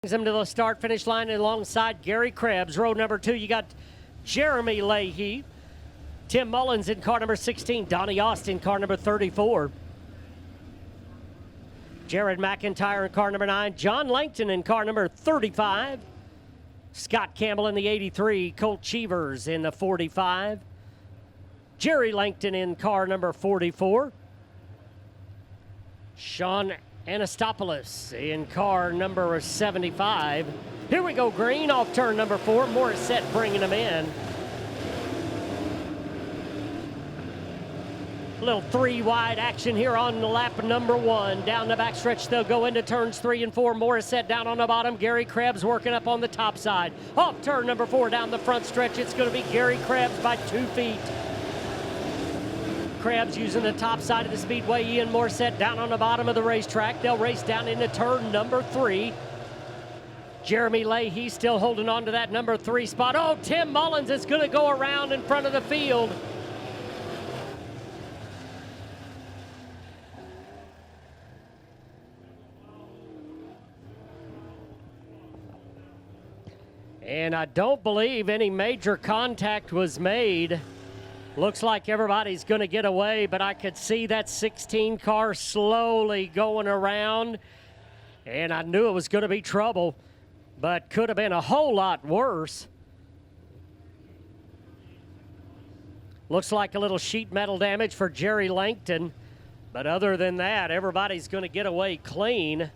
Him to the start-finish line alongside Gary Krebs. Row number 2, you got Jeremy Leahy. Tim Mullins in car number 16. Donnie Austin, car number 34. Jared McIntyre in car number 9. John Langton in car number 35. Scott Campbell in the 83. Colt Cheevers in the 45. Jerry Langton in car number 44. Sean Anastopoulos in car number 75. Here we go, green off turn number 4. Morissette bringing them in. A little 3-wide action here on lap number 1. Down the backstretch, they'll go into turns 3 and 4. Morissette down on the bottom. Gary Krebs working up on the top side. Off turn number 4 down the front stretch. It's going to be Gary Krebs by 2 feet. Krebs using the top side of the speedway. Ian Morissette down on the bottom of the racetrack. They'll race down into turn number 3. Jeremy Leahy still holding on to that number 3 spot. Oh, Tim Mullins is going to go around in front of the field. And I don't believe any major contact was made. Looks like everybody's going to get away, but I could see that 16 car slowly going around, and I knew it was going to be trouble, but could have been a whole lot worse. Looks like a little sheet metal damage for Jerry Langton, but other than that, everybody's going to get away clean.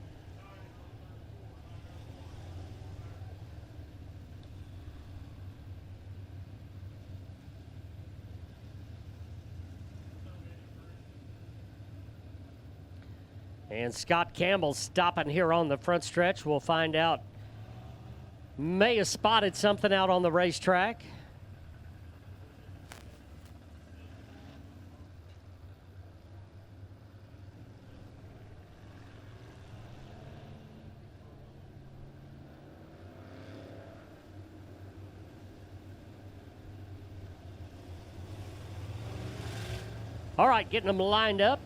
And Scott Campbell stopping here on the front stretch. We'll find out. May have spotted something out on the racetrack. All right, getting them lined up.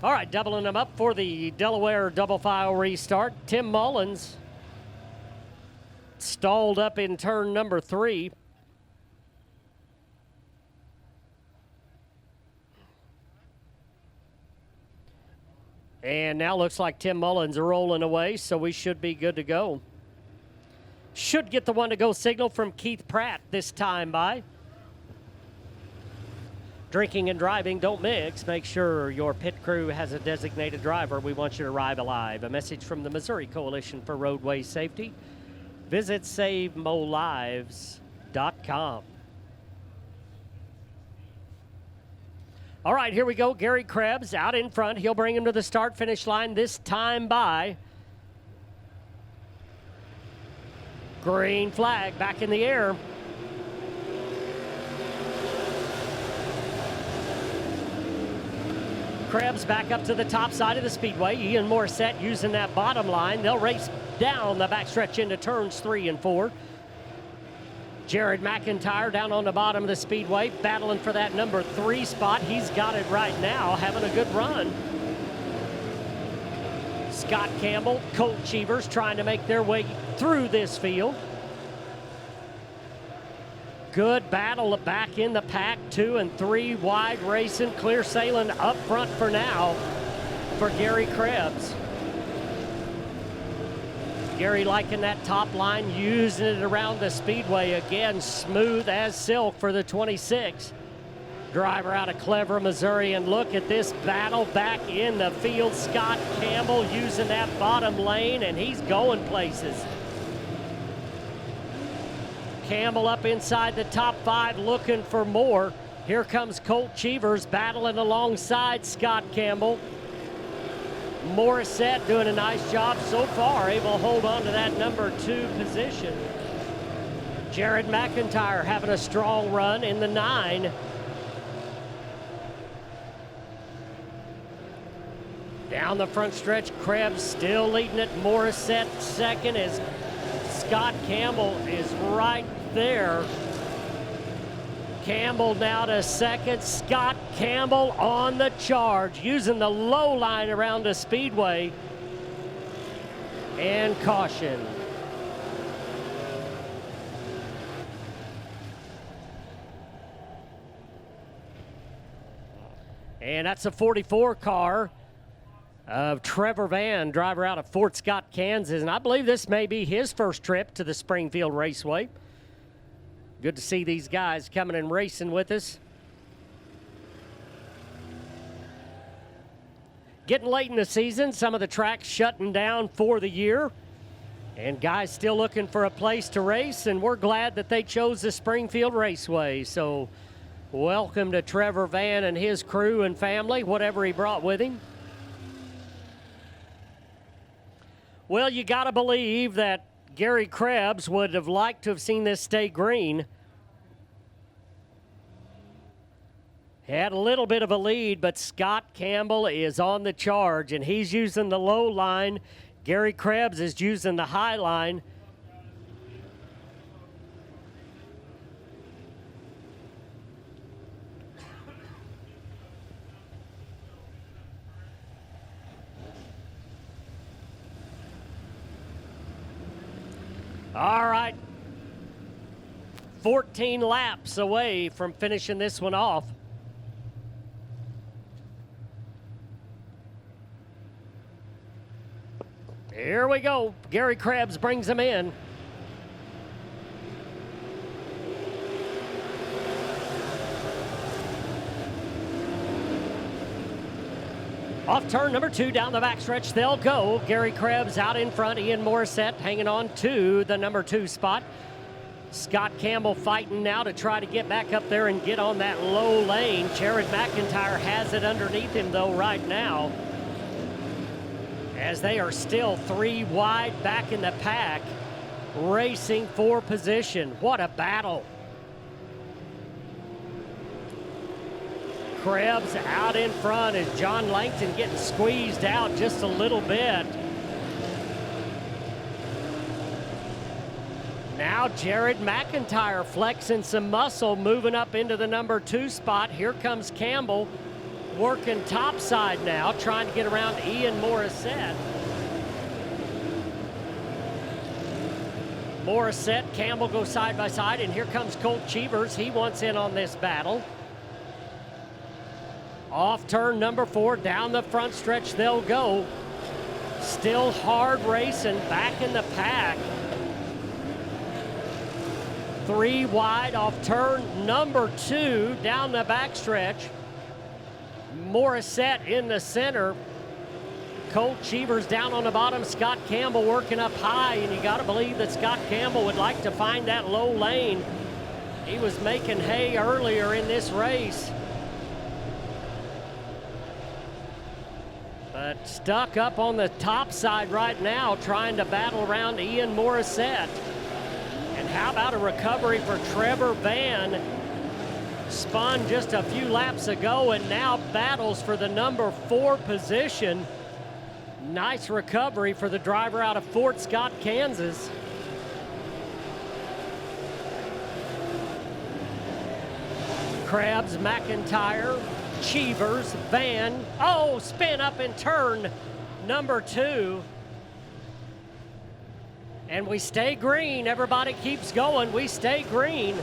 All right, doubling them up for the Delaware double file restart. Tim Mullins stalled up in turn number 3. And now looks like Tim Mullins are rolling away, so we should be good to go. Should get the one to go signal from Keith Pratt this time by. Drinking and driving don't mix. Make sure your pit crew has a designated driver. We want you to arrive alive. A message from the Missouri Coalition for Roadway Safety. Visit SaveMoLives.com. All right, here we go. Gary Krebs out in front. He'll bring him to the start-finish line this time by. Green flag back in the air. Krebs back up to the top side of the speedway. Ian Morissette using that bottom line. They'll race down the backstretch into turns 3 and 4. Jared McIntyre down on the bottom of the speedway, battling for that number 3 spot. He's got it right now, having a good run. Scott Campbell, Colt Cheevers trying to make their way through this field. Good battle back in the pack, 2 and 3 wide racing, clear sailing up front for now for Gary Krebs. Gary liking that top line, using it around the speedway again, smooth as silk for the 26. Driver out of Clever, Missouri, and look at this battle back in the field. Scott Campbell using that bottom lane, and he's going places. Campbell up inside the top 5 looking for more. Here comes Colt Cheevers battling alongside Scott Campbell. Morissette doing a nice job so far, able to hold on to that number 2 position. Jared McIntyre having a strong run in the 9. Down the front stretch, Krebs still leading it. Morissette second as Scott Campbell is right there. Campbell now to second. Scott Campbell on the charge, using the low line around the speedway. And caution. And that's a 44 car of Trevor Van, driver out of Fort Scott, Kansas. And I believe this may be his first trip to the Springfield Raceway. Good to see these guys coming and racing with us. Getting late in the season, some of the tracks shutting down for the year. And guys still looking for a place to race, and we're glad that they chose the Springfield Raceway. So welcome to Trevor Van and his crew and family, whatever he brought with him. Well, you got to believe that Gary Krebs would have liked to have seen this stay green. Had a little bit of a lead, but Scott Campbell is on the charge, and he's using the low line. Gary Krebs is using the high line. All right, 14 laps away from finishing this one off. Here we go. Gary Krebs brings him in. Off turn number 2 down the backstretch, they'll go. Gary Krebs out in front. Ian Morissette hanging on to the number 2 spot. Scott Campbell fighting now to try to get back up there and get on that low lane. Jared McIntyre has it underneath him though right now, as they are still 3 wide back in the pack, racing for position. What a battle. Krebs out in front as John Langton getting squeezed out just a little bit. Now Jared McIntyre flexing some muscle, moving up into the number 2 spot. Here comes Campbell working topside now, trying to get around Ian Morissette. Morissette, Campbell go side by side, and here comes Colt Cheevers. He wants in on this battle. Off turn number 4, down the front stretch they'll go. Still hard racing, back in the pack. 3 wide off turn number 2, down the backstretch. Morissette in the center. Colt Cheevers down on the bottom. Scott Campbell working up high, and you got to believe that Scott Campbell would like to find that low lane. He was making hay earlier in this race, but stuck up on the top side right now, trying to battle around Ian Morissette. And how about a recovery for Trevor Van? Spun just a few laps ago and now battles for the number 4 position. Nice recovery for the driver out of Fort Scott, Kansas. Krebs, McIntyre, Cheevers, Van. Oh, spin up in turn number 2. And we stay green. Everybody keeps going. We stay green.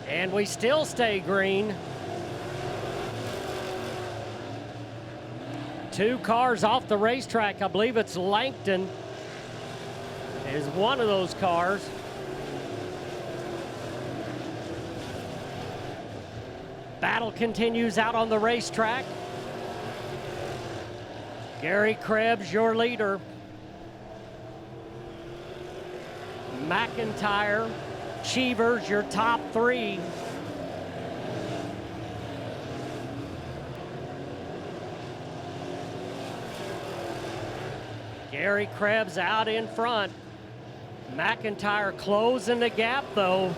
And we still stay green. 2 cars off the racetrack. I believe it's Langton is one of those cars. Battle continues out on the racetrack. Gary Krebs, your leader. McIntyre, Cheevers, your top 3. Gary Krebs out in front. McIntyre closing the gap though.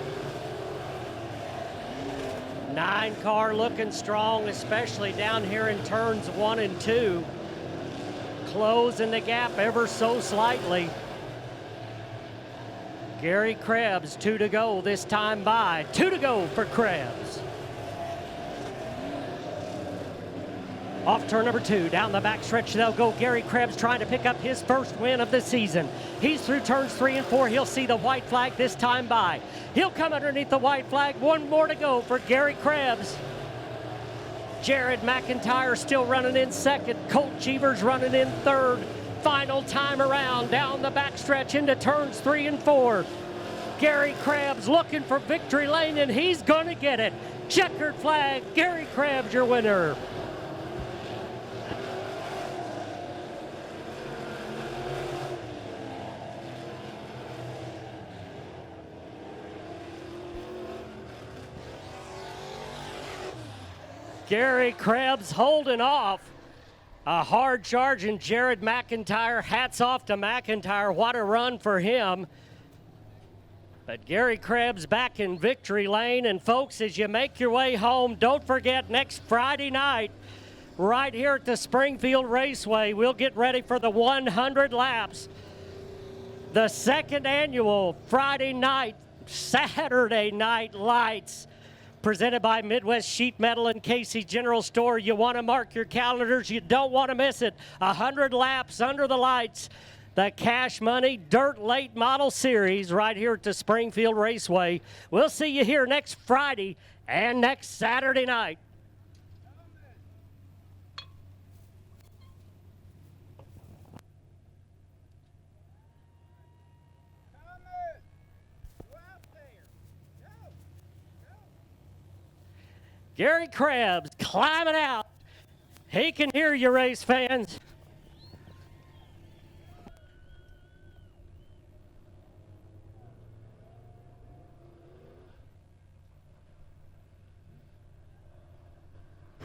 9 car looking strong, especially down here in turns 1 and 2. Closing the gap ever so slightly. Gary Krebs, 2 to go this time by. 2 to go for Krebs. Off turn number 2, down the backstretch they'll go. Gary Krebs trying to pick up his first win of the season. He's through turns 3 and 4. He'll see the white flag this time by. He'll come underneath the white flag. 1 more to go for Gary Krebs. Jared McIntyre still running in second. Colt Cheevers running in third. Final time around down the backstretch into turns 3 and 4. Gary Krebs looking for victory lane, and he's going to get it. Checkered flag, Gary Krebs, your winner. Gary Krebs holding off a hard charge, and Jared McIntyre, hats off to McIntyre. What a run for him. But Gary Krebs back in victory lane. And folks, as you make your way home, don't forget next Friday night, right here at the Springfield Raceway, we'll get ready for the 100 laps. The second annual Friday night, Saturday night lights, presented by Midwest Sheet Metal and Casey General Store. You want to mark your calendars. You don't want to miss it. 100 laps under the lights. The Cash Money Dirt Late Model Series right here at the Springfield Raceway. We'll see you here next Friday and next Saturday night. Gary Krebs climbing out. He can hear you, race fans.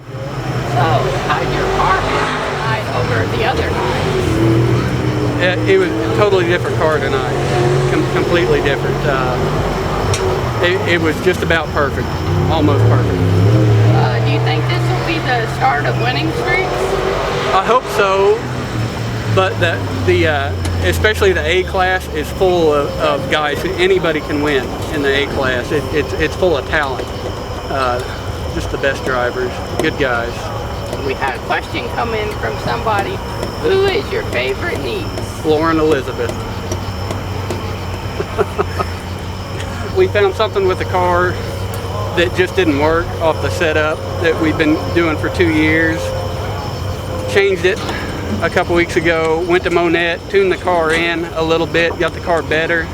So, how'd your car handle tonight over the other night? It was a totally different car tonight. Completely different. It was just about perfect, almost perfect. Do you think this will be the start of winning streaks? I hope so, but especially the A class is full of guys who anybody can win in the A class. It's full of talent. Just the best drivers, good guys. We had a question come in from somebody. Who is your favorite niece? Lauren Elizabeth. We found something with the car that just didn't work off the setup that we've been doing for 2 years. Changed it a couple weeks ago, went to Monette, tuned the car in a little bit, got the car better.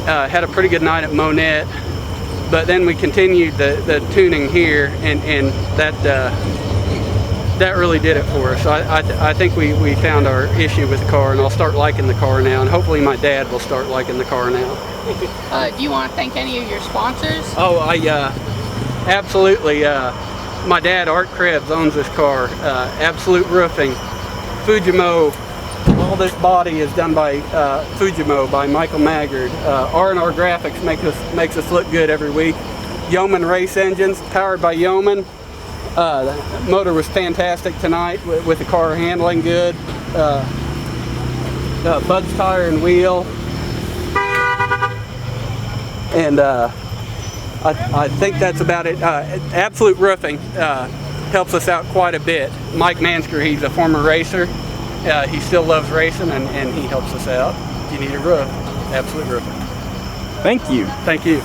Had a pretty good night at Monette, but then we continued the tuning here, and that really did it for us. I think we found our issue with the car, and I'll start liking the car now, and hopefully my dad will start liking the car now. Do you want to thank any of your sponsors? Oh, absolutely. My dad, Art Krebs, owns this car. Absolute Roofing, Fujimo. All this body is done by Fujimo, by Michael Maggard. R&R Graphics makes us look good every week. Yeoman Race Engines, powered by Yeoman. The motor was fantastic tonight with the car handling good. Bud's Tire and Wheel. And I think that's about it. Absolute Roofing helps us out quite a bit. Mike Mansker, he's a former racer. He still loves racing, and he helps us out. If you need a roof, Absolute Roofing. Thank you. Thank you.